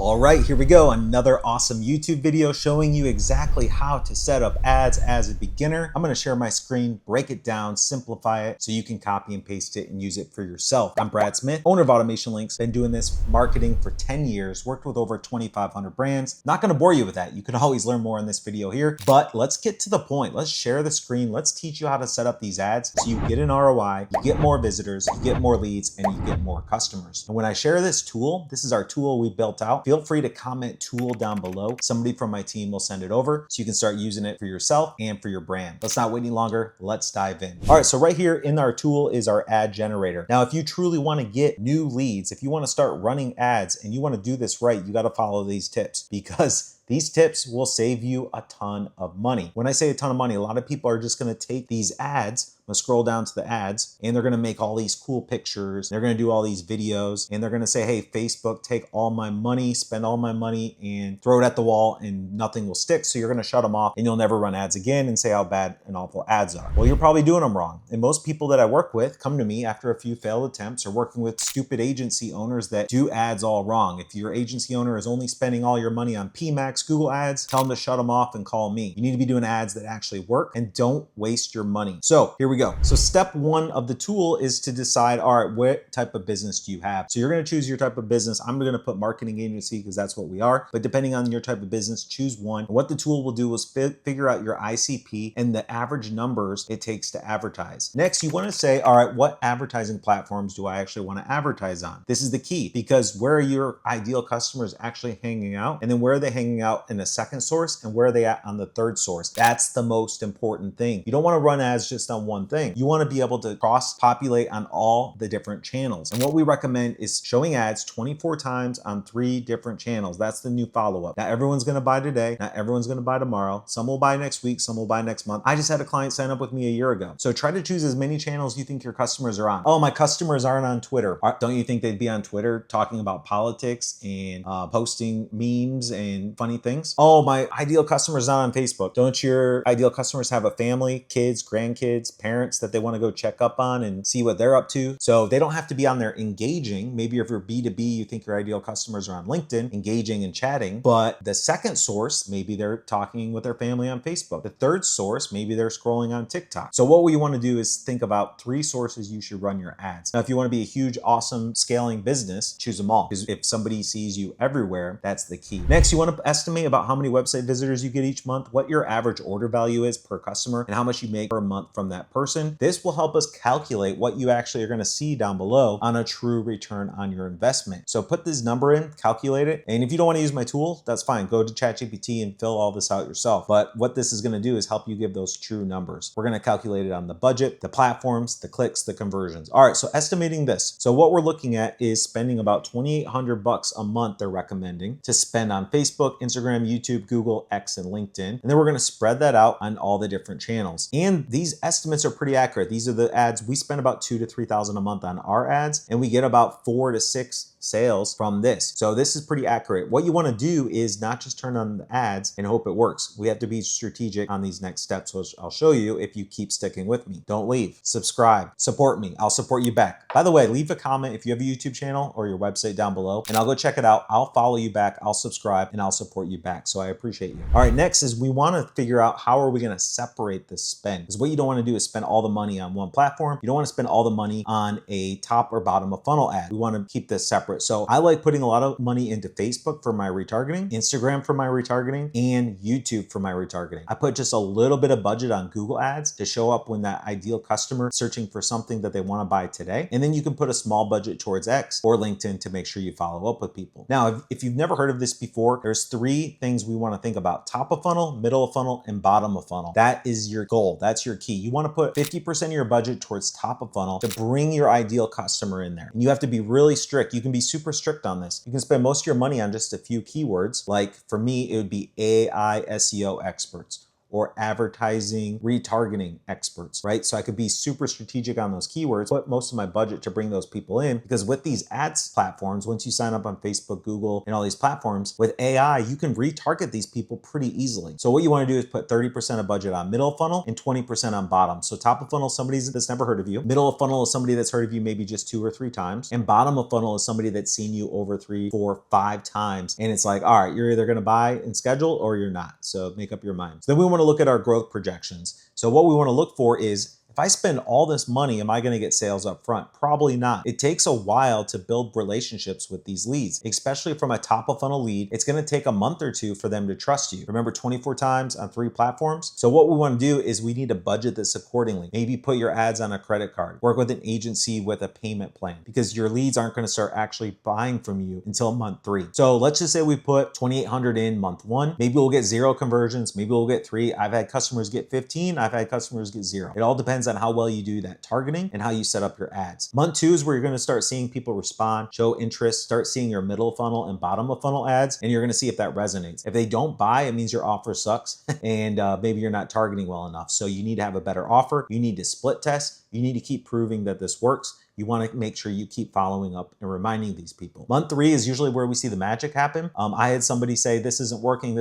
All right, here we go. Another awesome YouTube video showing you exactly how to set up ads as a beginner. I'm gonna share my screen, break it down, simplify it so you can copy and paste it and use it for yourself. I'm Brad Smith, owner of Automation Links. Been doing this marketing for 10 years, worked with over 2,500 brands. Not gonna bore you with that. You can always learn more in this video here, but let's get to the point. Let's share the screen. Let's teach you how to set up these ads so you get an ROI, you get more visitors, you get more leads, and you get more customers. And when I share this tool, this is our tool we built out. Feel free to comment tool down below. Somebody from my team will send it over so you can start using it for yourself and for your brand. Let's not wait any longer. Let's dive in. All right, so right here in our tool is our ad generator. Now, if you truly want to get new leads, if you want to start running ads and you want to do this right, you got to follow these tips because these tips will save you a ton of money. When I say a ton of money, a lot of people are just going to take these ads, I'm gonna scroll down to the ads, and they're gonna make all these cool pictures. They're gonna do all these videos, and they're gonna say, hey, Facebook, take all my money, spend all my money, and throw it at the wall, and nothing will stick. So you're gonna shut them off, and you'll never run ads again and say how bad and awful ads are. Well, you're probably doing them wrong. And most people that I work with come to me after a few failed attempts or working with stupid agency owners that do ads all wrong. If your agency owner is only spending all your money on PMax, Google ads, tell them to shut them off and call me. You need to be doing ads that actually work and don't waste your money. So here we go. So step one of the tool is to decide, all right, what type of business do you have? So you're going to choose your type of business. I'm going to put marketing agency because that's what we are. But depending on your type of business, choose one. And what the tool will do is figure out your ICP and the average numbers it takes to advertise. Next, you want to say, all right, what advertising platforms do I actually want to advertise on? This is the key because where are your ideal customers actually hanging out? And then where are they hanging out in a second source? And where are they at on the third source? That's the most important thing. You don't want to run ads just on one thing. You want to be able to cross-populate on all the different channels. And what we recommend is showing ads 24 times on 3 different channels. That's the new follow-up. Not everyone's going to buy today. Not everyone's going to buy tomorrow. Some will buy next week. Some will buy next month. I just had a client sign up with me a year ago. So try to choose as many channels you think your customers are on. Oh, my customers aren't on Twitter. Don't you think they'd be on Twitter talking about politics and posting memes and funny things? Oh, my ideal customer's not on Facebook. Don't your ideal customers have a family, kids, grandkids, parents that they want to go check up on and see what they're up to? So they don't have to be on there engaging. Maybe if you're B2B, you think your ideal customers are on LinkedIn, engaging and chatting. But the second source, maybe they're talking with their family on Facebook. The third source, maybe they're scrolling on TikTok. So what we want to do is think about 3 sources you should run your ads. Now, if you want to be a huge, awesome scaling business, choose them all. Because if somebody sees you everywhere, that's the key. Next, you want to estimate about how many website visitors you get each month, what your average order value is per customer, and how much you make per month from that person. This will help us calculate what you actually are going to see down below on a true return on your investment. So put this number in, calculate it. And if you don't want to use my tool, that's fine. Go to ChatGPT and fill all this out yourself. But what this is going to do is help you give those true numbers. We're going to calculate it on the budget, the platforms, the clicks, the conversions. All right, so estimating this. So what we're looking at is spending about $2,800 a month they're recommending to spend on Facebook, Instagram, YouTube, Google, X, and LinkedIn. And then we're going to spread that out on all the different channels. And these estimates are pretty accurate. These are the ads. We spend about $2,000 to $3,000 a month on our ads, and we get about 4 to 6 sales from this. So this is pretty accurate. What you want to do is not just turn on the ads and hope it works. We have to be strategic on these next steps, which I'll show you if you keep sticking with me. Don't leave. Subscribe. Support me. I'll support you back. By the way, leave a comment if you have a YouTube channel or your website down below, and I'll go check it out. I'll follow you back. I'll subscribe, and I'll support you back. So I appreciate you. All right, next is we want to figure out how are we going to separate the spend, because what you don't want to do is spend all the money on one platform. You don't want to spend all the money on a top or bottom of funnel ad. We want to keep this separate. So I like putting a lot of money into Facebook for my retargeting, Instagram for my retargeting, and YouTube for my retargeting. I put just a little bit of budget on Google ads to show up when that ideal customer is searching for something that they want to buy today. And then you can put a small budget towards X or LinkedIn to make sure you follow up with people. Now, if you've never heard of this before, there's 3 things we want to think about: top of funnel, middle of funnel, and bottom of funnel. That is your goal. That's your key. You want to put 50% of your budget towards top of funnel to bring your ideal customer in there. And you have to be really strict. You can be super strict on this. You can spend most of your money on just a few keywords. Like for me, it would be AI SEO experts, or advertising retargeting experts, right? So I could be super strategic on those keywords, put most of my budget to bring those people in, because with these ads platforms, once you sign up on Facebook, Google, and all these platforms, with AI, you can retarget these people pretty easily. So what you want to do is put 30% of budget on middle of funnel and 20% on bottom. So top of funnel is somebody that's never heard of you. Middle of funnel is somebody that's heard of you maybe just 2 or 3 times. And bottom of funnel is somebody that's seen you over 3, 4, 5 times. And it's like, all right, you're either going to buy and schedule or you're not. So make up your mind. So then we want to look at our growth projections. So what we want to look for is, if I spend all this money, am I going to get sales up front? Probably not. It takes a while to build relationships with these leads, especially from a top of funnel lead. It's going to take a month or 2 for them to trust you. Remember, 24 times on 3 platforms. So what we want to do is we need to budget this accordingly. Maybe put your ads on a credit card, work with an agency with a payment plan, because your leads aren't going to start actually buying from you until month 3. So let's just say we put 2,800 in month 1. Maybe we'll get 0 conversions. Maybe we'll get 3. I've had customers get 15. I've had customers get 0. It all depends on how well you do that targeting and how you set up your ads. Month 2 is where you're going to start seeing people respond, show interest, start seeing your middle funnel and bottom of funnel ads, and you're going to see if that resonates. If they don't buy, it means your offer sucks and maybe you're not targeting well enough. So you need to have a better offer. You need to split test. You need to keep proving that this works. You want to make sure you keep following up and reminding these people. Month 3 is usually where we see the magic happen. I had somebody say, this isn't working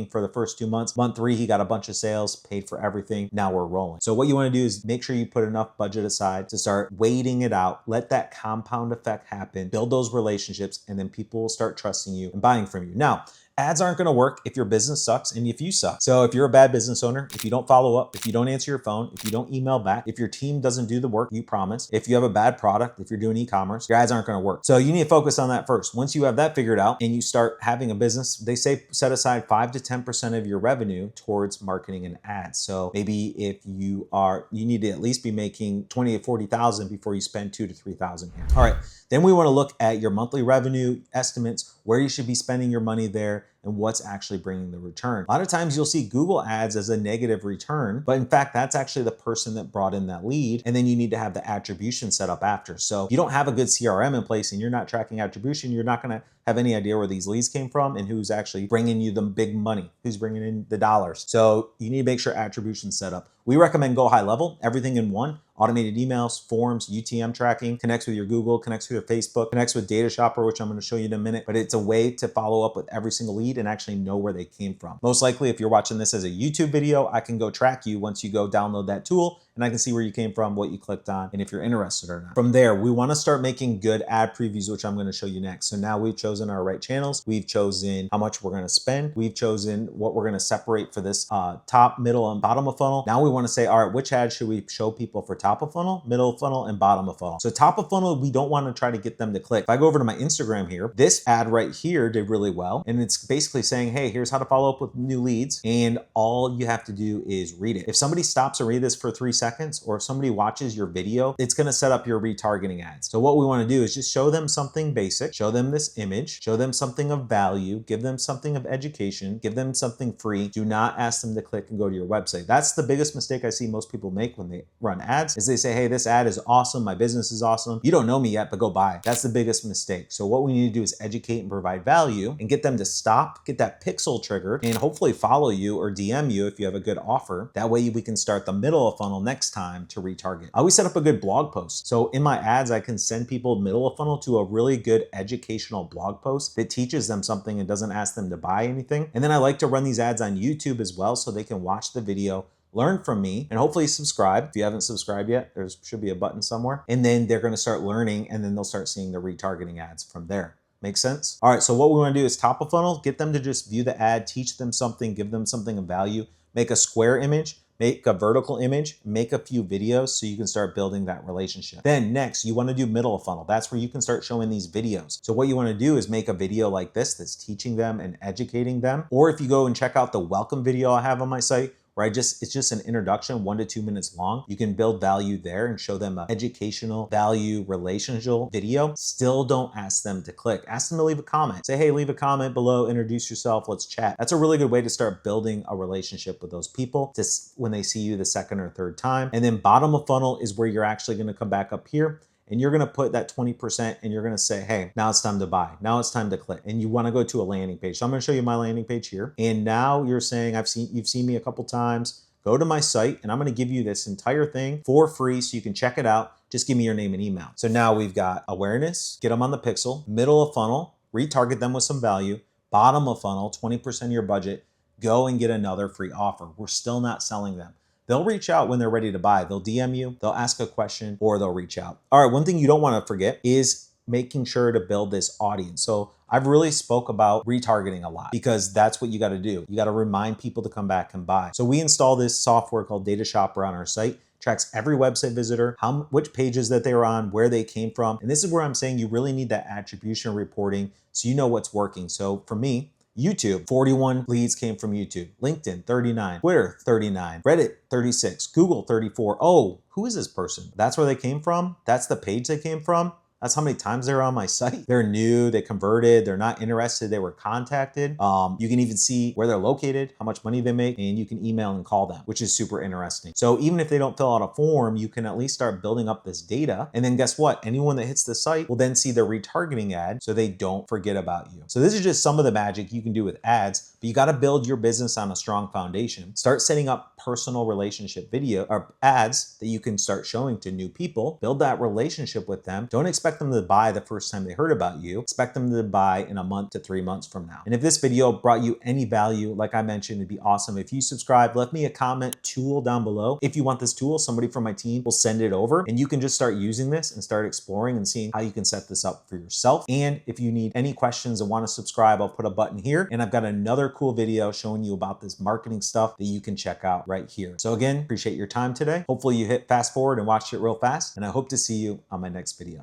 for the first 2 months. Month 3, he got a bunch of sales, paid for everything. Now we're rolling. So what you want to do is make sure you put enough budget aside to start waiting it out. Let that compound effect happen, build those relationships, and then people will start trusting you and buying from you. Now, ads aren't going to work if your business sucks and if you suck. So if you're a bad business owner, if you don't follow up, if you don't answer your phone, if you don't email back, if your team doesn't do the work you promised, if you have a bad product, if you're doing e-commerce, your ads aren't going to work. So you need to focus on that first. Once you have that figured out and you start having a business, they say set aside 5 to 10% of your revenue towards marketing and ads. So maybe if you need to at least be making 20 to 40,000 before you spend 2 to 3,000 here. All right. Then we want to look at your monthly revenue estimates, where you should be spending your money there, and what's actually bringing the return. A lot of times you'll see Google ads as a negative return, but in fact, that's actually the person that brought in that lead. And then you need to have the attribution set up after. So if you don't have a good CRM in place and you're not tracking attribution, you're not going to have any idea where these leads came from and who's actually bringing you the big money, who's bringing in the dollars. So you need to make sure attribution's set up. We recommend go high level, everything in one. Automated emails, forms, UTM tracking, connects with your Google, connects with your Facebook, connects with Data Shopper, which I'm going to show you in a minute, but it's a way to follow up with every single lead and actually know where they came from. Most likely, if you're watching this as a YouTube video, I can go track you once you go download that tool, and I can see where you came from, what you clicked on, and if you're interested or not. From there, we want to start making good ad previews, which I'm going to show you next. So now we've chosen our right channels. We've chosen how much we're going to spend. We've chosen what we're going to separate for this top, middle, and bottom of funnel. Now we want to say, all right, which ad should we show people for top of funnel, middle of funnel, and bottom of funnel? So top of funnel, we don't want to try to get them to click. If I go over to my Instagram here, this ad right here did really well. And it's basically saying, hey, here's how to follow up with new leads. And all you have to do is read it. If somebody stops and read this for 3 seconds, or if somebody watches your video, it's going to set up your retargeting ads. So what we want to do is just show them something basic, show them this image, show them something of value, give them something of education, give them something free. Do not ask them to click and go to your website. That's the biggest mistake I see most people make when they run ads, is they say, hey, this ad is awesome. My business is awesome. You don't know me yet, but go buy. That's the biggest mistake. So what we need to do is educate and provide value and get them to stop, get that pixel triggered, and hopefully follow you or DM you if you have a good offer. That way we can start the middle of funnel next time to retarget. I always set up a good blog post. So in my ads, I can send people middle of funnel to a really good educational blog post that teaches them something and doesn't ask them to buy anything. And then I like to run these ads on YouTube as well, so they can watch the video, learn from me, and hopefully subscribe. If you haven't subscribed yet, there should be a button somewhere. And then they're going to start learning, and then they'll start seeing the retargeting ads from there. Make sense? All right, so what we want to do is top of funnel, get them to just view the ad, teach them something, give them something of value, make a square image, make a vertical image, make a few videos so you can start building that relationship. Then next, you want to do middle of funnel. That's where you can start showing these videos. So what you want to do is make a video like this that's teaching them and educating them. Or if you go and check out the welcome video I have on my site, where it's just an introduction, 1 to 2 minutes long. You can build value there and show them an educational value relational video. Still don't ask them to click. Ask them to leave a comment. Say, hey, leave a comment below, introduce yourself, let's chat. That's a really good way to start building a relationship with those people when they see you the second or third time. And then bottom of funnel is where you're actually gonna come back up here and you're gonna put that 20% and you're gonna say, hey, now it's time to buy. Now it's time to click. And you wanna go to a landing page. So I'm gonna show you my landing page here. And now you're saying, you've seen me a couple times. Go to my site and I'm gonna give you this entire thing for free so you can check it out. Just give me your name and email. So now we've got awareness, get them on the pixel, middle of funnel, retarget them with some value, bottom of funnel, 20% of your budget, go and get another free offer. We're still not selling them. They'll reach out when they're ready to buy. They'll DM you, they'll ask a question, or they'll reach out. All right, one thing you don't wanna forget is making sure to build this audience. So I've really spoke about retargeting a lot because that's what you got to do. You got to remind people to come back and buy. So we install this software called Data Shopper on our site, tracks every website visitor, which pages that they were on, where they came from. And this is where I'm saying you really need that attribution reporting so you know what's working. So for me, YouTube, 41 leads came from YouTube. LinkedIn, 39. Twitter, 39. Reddit, 36. Google, 34. Oh, who is this person? That's where they came from? That's the page they came from? That's how many times they're on my site. They're new, they converted, they're not interested, they were contacted. You can even see where they're located, how much money they make, and you can email and call them, which is super interesting. So even if they don't fill out a form, you can at least start building up this data. And then guess what? Anyone that hits the site will then see the retargeting ad so they don't forget about you. So this is just some of the magic you can do with ads, but you gotta build your business on a strong foundation. Start setting up personal relationship video or ads that you can start showing to new people. Build that relationship with them. Don't expect them to buy the first time they heard about you. Expect them to buy in a month to 3 months from now. And if this video brought you any value, like I mentioned, it'd be awesome if you subscribe. Left me a comment tool down below. If you want this tool, somebody from my team will send it over and you can just start using this and start exploring and seeing how you can set this up for yourself. And if you need any questions and want to subscribe, I'll put a button here. And I've got another cool video showing you about this marketing stuff that you can check out right here. So again, appreciate your time today. Hopefully you hit fast forward and watched it real fast. And I hope to see you on my next video.